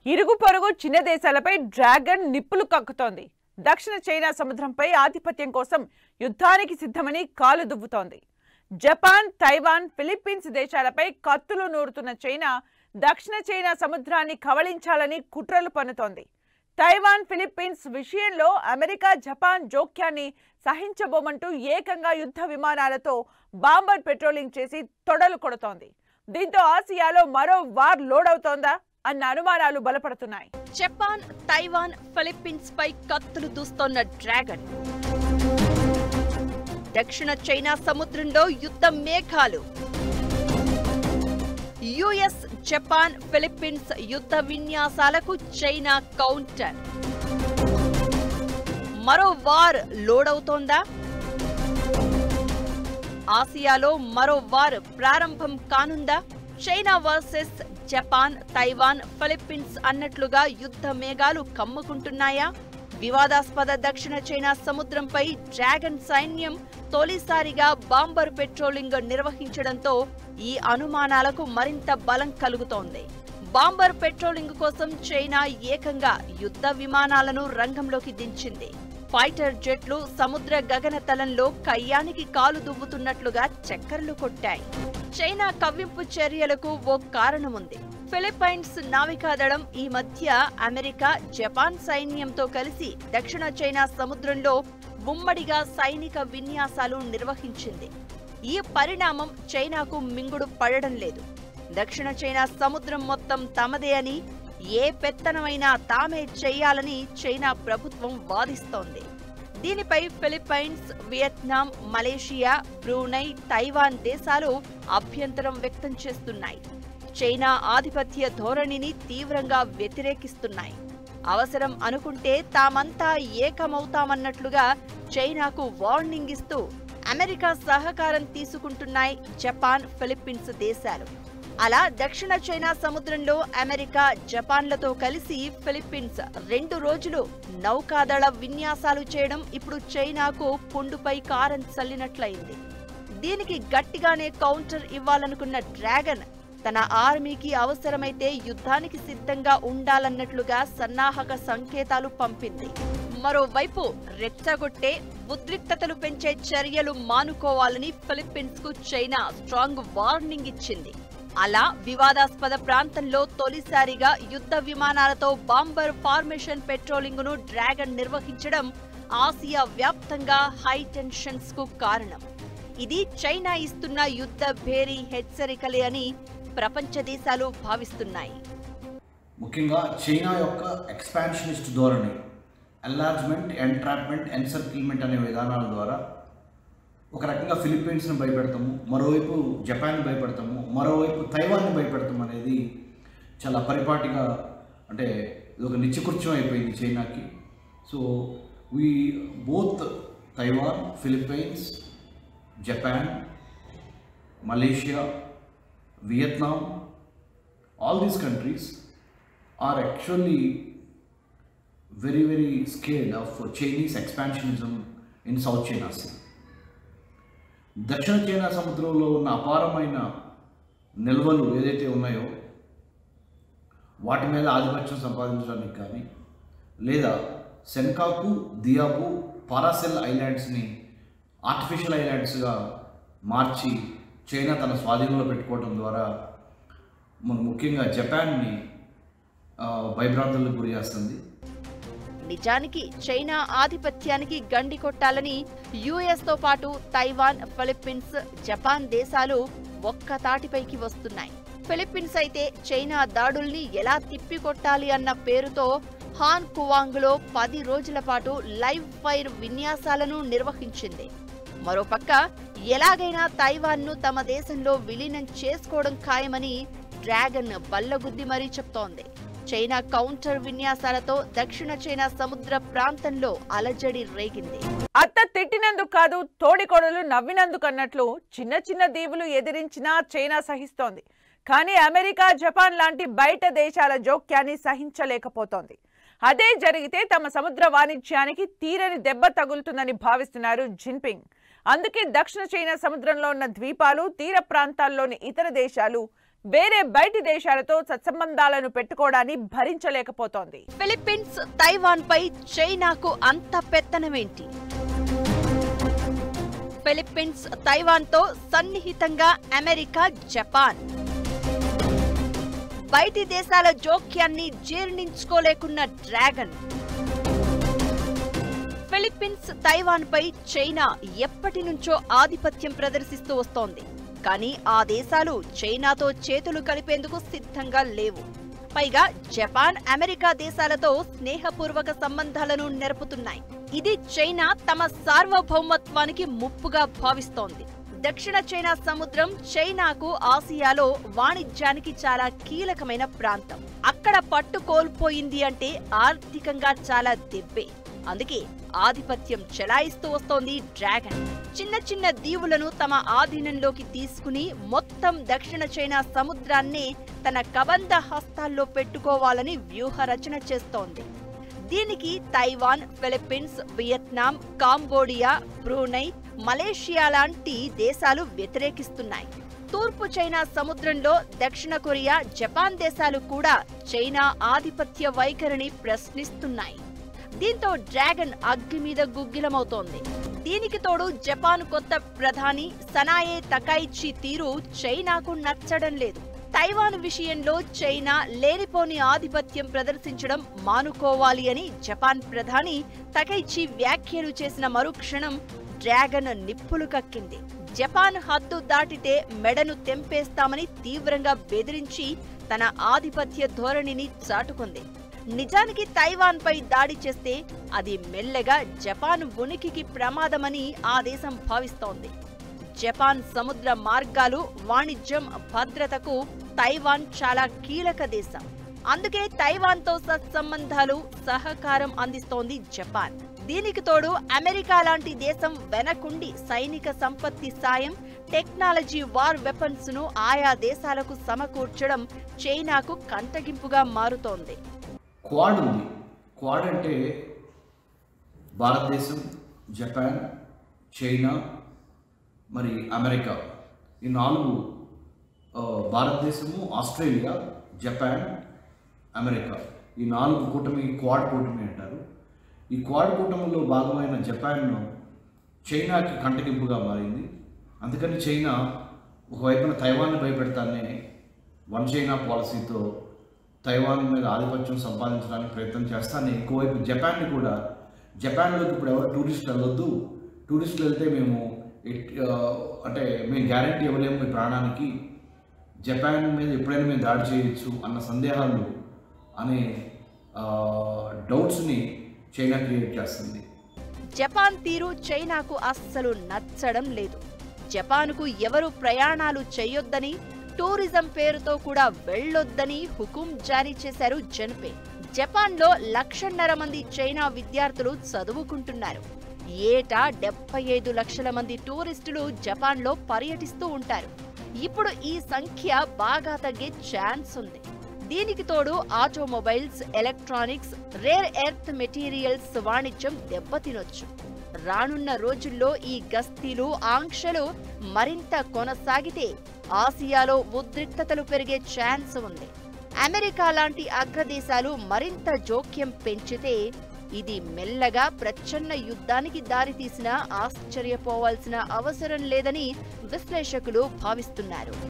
ఇరుగు పొరుగు చిన్న దేశాలపై డ్రాగన్ నిప్పులు కక్కుతోంది. దక్షిణ చైనా సముద్రంపై ఆధిపత్యం కోసం యుద్ధానికి సిద్ధమని కాలు దువ్వుతోంది. జపాన్, తైవాన్, ఫిలిప్పీన్స్ దేశాలపై కత్తులు నూరుతున్న చైనా దక్షిణ చైనా సముద్రాన్ని కబళించాలని కుట్రలు పన్నుతోంది. తైవాన్, ఫిలిప్పీన్స్ విషయంలో అమెరికా, జపాన్ జోక్యాన్ని సహించబోమంటూ ఏకంగా యుద్ధ విమానాలతో బాంబర్ పెట్రోలింగ్ చేసి తొడలు కొడుతోంది. దీంతో ఆసియాలో మరో వార్ లోడ్ అవుతోందా అన్న అనుమానాలు బలపడుతున్నాయి. జపాన్, తైవాన్, ఫిలిప్పీన్స్ పై కత్తులు దూస్తోన్న డ్రాగన్. దక్షిణ చైనా సముద్రంలో యుద్ధ మేఘాలు. యుఎస్, జపాన్, ఫిలిప్పీన్స్ యుద్ధ విన్యాసాలకు చైనా కౌంటర్. మరో వార్ లోడ్ అవుతోందా? ఆసియాలో మరో వార్ ప్రారంభం కానుందా? China versus Japan, Taiwan, Philippines అన్నట్లుగా యుద్ధ మేఘాలు కమ్ముకుంటున్నాయా? వివాదాస్పద దక్షిణ చైనా సముద్రంపై డ్రాగన్ సైన్యం తొలిసారిగా బాంబర్ పెట్రోలింగ్ నిర్వహించడంతో ఈ అనుమానాలకు మరింత బలం కలుగుతోంది. బాంబర్ పెట్రోలింగ్ కోసం చైనా ఏకంగా యుద్ధ విమానాలను రంగంలోకి దించింది. ఫైటర్ జెట్లు సముద్ర గగనతలంలో కయ్యానికి కాలు దువ్వుతున్నట్లుగా చక్కర్లు కొట్టాయి. చైనా కవ్వింపు చర్యలకు ఓ కారణముంది. ఫిలిప్పైన్స్ నావికాదళం ఈ మధ్య అమెరికా, జపాన్ సైన్యంతో కలిసి దక్షిణ చైనా సముద్రంలో ఉమ్మడిగా సైనిక విన్యాసాలు నిర్వహించింది. ఈ పరిణామం చైనాకు మింగుడు పడడం లేదు. దక్షిణ చైనా సముద్రం మొత్తం తమదే అని, ఏ పెత్తనమైనా తామే చేయాలని చైనా ప్రభుత్వం వాదిస్తోంది. దీనిపై Philippines, Vietnam, Malaysia, Brunei, Taiwan దేశాలు అభ్యంతరం వ్యక్తం చేస్తున్నాయి. చైనా ఆధిపత్య ధోరణిని తీవ్రంగా వ్యతిరేకిస్తున్నాయి. అవసరం అనుకుంటే తామంతా ఏకమవుతామన్నట్లుగా చైనాకు వార్నింగ్ ఇస్తూ అమెరికా సహకారం తీసుకుంటున్నాయి జపాన్, ఫిలిప్పీన్స్ దేశాలు. అలా దక్షిణ చైనా సముద్రంలో అమెరికా, జపాన్లతో కలిసి ఫిలిప్పీన్స్ 2 రోజులు నౌకాదళ విన్యాసాలు చేయడం ఇప్పుడు చైనాకు పుండుపై కారం చల్లినట్లయింది. దీనికి గట్టిగానే కౌంటర్ ఇవ్వాలనుకున్న డ్రాగన్ తన ఆర్మీకి అవసరమైతే యుద్ధానికి సిద్ధంగా ఉండాలన్నట్లుగా సన్నాహక సంకేతాలు పంపింది. మరోవైపు రెచ్చగొట్టే, ఉద్రిక్తతలు పెంచే చర్యలు మానుకోవాలని ఫిలిప్పీన్స్ కు చైనా స్ట్రాంగ్ వార్నింగ్ ఇచ్చింది. అలా వివాదాస్పద ప్రాంతంలో తొలిసారిగా యుద్ధ విమానాలతో బాంబర్ ఫార్మేషన్ పెట్రోలింగ్ ను డ్రాగన్ నిర్వహించడం ఆసియా వ్యాప్తంగా హై టెన్షన్స్ కు కారణం. ఇది చైనా ఇస్తున్న యుద్ధ భేరీ హెచ్చరికలే అని ప్రపంచ దేశాలు భావిస్తున్నాయి. ముఖ్యంగా చైనా యొక్క ఎక్స్పాన్షనిస్ట్ ధోరణి, ఎన్లార్జ్మెంట్, ఎంట్రాప్మెంట్, ఎన్సర్కిల్మెంట్ అనే విధానాల ద్వారా ఒక రకంగా ఫిలిప్పీన్స్ని భయపెడతాము, మరోవైపు జపాన్ని భయపెడతాము, మరోవైపు తైవాన్ని భయపెడతాము అనేది చాలా పరిపాటిగా, అంటే ఇది ఒక నిత్యకృత్యం అయిపోయింది చైనాకి. So both Taiwan, Philippines, Japan, Malaysia, Vietnam, all these countries are actually very, very scared of Chinese expansionism in South China Sea. దక్షిణ చైనా సముద్రంలో ఉన్న అపారమైన నిల్వలు ఏదైతే ఉన్నాయో వాటి మీద ఆధిపత్యం సంపాదించడానికి కానీ, లేదా సెన్కాకు, దియాబు, పారాసెల్ ఐలాండ్స్ని ఆర్టిఫిషియల్ ఐలాండ్స్గా మార్చి చైనా తన స్వాధీనంలో పెట్టుకోవడం ద్వారా ముఖ్యంగా జపాన్ని భయభ్రాంతులకు గురి చేస్తుంది. నిజానికి చైనా ఆధిపత్యానికి గండి కొట్టాలని యుఎస్ తో పాటు తైవాన్, ఫిలిప్పీన్స్, జపాన్ దేశాలు ఒక్క తాటిపైకి వస్తున్నాయి. ఫిలిప్పీన్స్ అయితే చైనా దాడుల్ని ఎలా తిప్పికొట్టాలి అన్న పేరుతో హాన్ కువాంగ్లో 10 రోజుల పాటు లైవ్ ఫైర్ విన్యాసాలను నిర్వహించింది. మరోపక్క ఎలాగైనా తైవాన్ను తమ దేశంలో విలీనం చేసుకోవడం ఖాయమని డ్రాగన్ బల్లగుద్ది మరీ చెప్తోంది. చైనా కౌంటర్ విన్యాసాలతో దక్షిణ చైనా సముద్ర ప్రాంతంలో అలజడి రేగింది. అత్త తిట్టినందుకు కాదు, తోడికోడలు నవ్వినందుకు అన్నట్లు చిన్న చిన్న దీవులు ఎదిరించినా చైనా సహిస్తోంది. కానీ అమెరికా, జపాన్ లాంటి బయట దేశాల జోక్యాన్ని సహించలేకపోతోంది. అదే జరిగితే తమ సముద్ర వాణిజ్యానికి తీరని దెబ్బ తగులుతుందని భావిస్తున్నారు జిన్పింగ్. అందుకే దక్షిణ చైనా సముద్రంలో ఉన్న ద్వీపాలు, తీర ప్రాంతాల్లోని ఇతర దేశాలు వేరే బయటి దేశాలతో సత్సంబంధాలను పెట్టుకోవడాన్ని భరించలేకపోతోంది. ఫిలిప్పీన్స్, తైవాన్ పై చైనాకు అంత పెత్తనమేంటి? ఫిలిప్పీన్స్, తైవాన్ తో సన్నిహితంగా అమెరికా, జపాన్. బయటి దేశాల జోక్యాన్ని జీర్ణించుకోలేకున్న డ్రాగన్. ఫిలిప్పీన్స్, తైవాన్ పై చైనా ఎప్పటి నుంచో ఆధిపత్యం ప్రదర్శిస్తూ వస్తోంది. కానీ ఆ దేశాలు చైనాతో చేతులు కలిపేందుకు సిద్ధంగా లేవు. పైగా జపాన్, అమెరికా దేశాలతో స్నేహపూర్వక సంబంధాలను నెరపుతున్నాయి. ఇది చైనా తమ సార్వభౌమత్వానికి ముప్పుగా భావిస్తోంది. దక్షిణ చైనా సముద్రం చైనాకు ఆసియాలో వాణిజ్యానికి చాలా కీలకమైన ప్రాంతం. అక్కడ పట్టు కోల్పోయింది అంటే ఆర్థికంగా చాలా దెబ్బే. అందుకే ఆధిపత్యం చెలాయిస్తూ వస్తోంది డ్రాగన్. చిన్న చిన్న దీవులను తమ ఆధీనంలోకి తీసుకుని మొత్తం దక్షిణ చైనా సముద్రాన్నే తన కబంధ హస్తాల్లో పెట్టుకోవాలని వ్యూహ రచన చేస్తోంది. దీనికి Taiwan, Philippines, Vietnam, Cambodia, Brunei, Malaysia లాంటి దేశాలు వ్యతిరేకిస్తున్నాయి. తూర్పు చైనా సముద్రంలో దక్షిణ కొరియా, జపాన్ దేశాలు కూడా చైనా ఆధిపత్య వైఖరిని ప్రశ్నిస్తున్నాయి. దీంతో డ్రాగన్ అగ్గి మీద గుగ్గిలమవుతోంది. దీనికి తోడు జపాన్ కొత్త ప్రధాని సనాయే తకైచి తీరు చైనాకు నచ్చడం లేదు. తైవాన్ విషయంలో చైనా లేనిపోని ఆధిపత్యం ప్రదర్శించడం మానుకోవాలి అని జపాన్ ప్రధాని తకైచి వ్యాఖ్యలు చేసిన మరుక్షణం డ్రాగన్ నిప్పులు కక్కింది. జపాన్ హద్దు దాటితే మెడను తెంపేస్తామని తీవ్రంగా బెదిరించి తన ఆధిపత్య ధోరణిని చాటుకుంది. నిజానికి తైవాన్ పై దాడి చేస్తే అది మెల్లగా జపాన్ ఉనికికి ప్రమాదమని ఆ దేశం భావిస్తోంది. జపాన్ సముద్ర మార్గాలు, వాణిజ్యం, భద్రతకు తైవాన్ చాలా కీలక దేశం. అందుకే తైవాన్తో సత్సంబంధాలు, సహకారం అందిస్తోంది జపాన్. దీనికి తోడు అమెరికా లాంటి దేశం వెనకుండి సైనిక సంపత్తి సాయం, టెక్నాలజీ వార్ వెపన్స్ ను ఆయా దేశాలకు సమకూర్చడం చైనాకు కంటగింపుగా మారుతోంది. క్వాడ్ ఉంది. క్వాడ్ అంటే భారతదేశం, జపాన్, చైనా, మరి అమెరికా, ఈ 4 భారతదేశము, ఆస్ట్రేలియా, జపాన్, అమెరికా, ఈ 4 కూటమి క్వాడ్ కూటమి అంటారు. ఈ క్వాడ్ కూటమిలో భాగమైన జపాన్ చైనాకి కంటగింపుగా మారింది. అందుకని చైనా ఒకవైపున తైవాన్ని భయపెడతానే వన్ చైనా పాలసీతో తైవాన్ మీద ఆధిపత్యం సంపాదించడానికి ప్రయత్నం చేస్తాను. ఇంకోవైపు జపాన్ని కూడా, జపాన్లోకి ఇప్పుడు ఎవరు టూరిస్టులు వెళ్ళొద్దు, టూరిస్టులు వెళ్తే మేము అంటే మేము గ్యారంటీ ఇవ్వలేము మీ ప్రాణానికి, జపాన్ మీద ఎప్పుడైనా మేము దాడి చేయొచ్చు అన్న సందేహాలు అనే డౌట్స్ని చైనా క్రియేట్ చేస్తుంది. జపాన్ తీరు చైనాకు అస్సలు నచ్చడం లేదు. జపాన్కు ఎవరు ప్రయాణాలు చేయొద్దని, టూరిజం పేరుతో కూడా వెళ్లొద్దని హుకుం జారీ చేశారు జన్పే. జపాన్లో 1.5 మంది చైనా విద్యార్థులు చదువుకుంటున్నారు. ఏటా 75 లక్షల మంది టూరిస్టులు జపాన్లో పర్యటిస్తూ ఉంటారు. ఇప్పుడు ఈ సంఖ్య బాగా తగ్గే ఛాన్స్ ఉంది. దీనికి తోడు automobiles, electronics, rare earth materials వాణిజ్యం దెబ్బతినొచ్చు. రానున్న రోజుల్లో ఈ గస్తీలు, ఆంక్షలు మరింత కొనసాగితే ఆసియాలో ఉద్రిక్తతలు పెరిగే ఛాన్స్ ఉంది. అమెరికా లాంటి అగ్రదేశాలు మరింత జోక్యం పెంచితే ఇది మెల్లగా ప్రచ్ఛన్న యుద్ధానికి దారితీసినా ఆశ్చర్యపోవాల్సిన అవసరం లేదని విశ్లేషకులు భావిస్తున్నారు.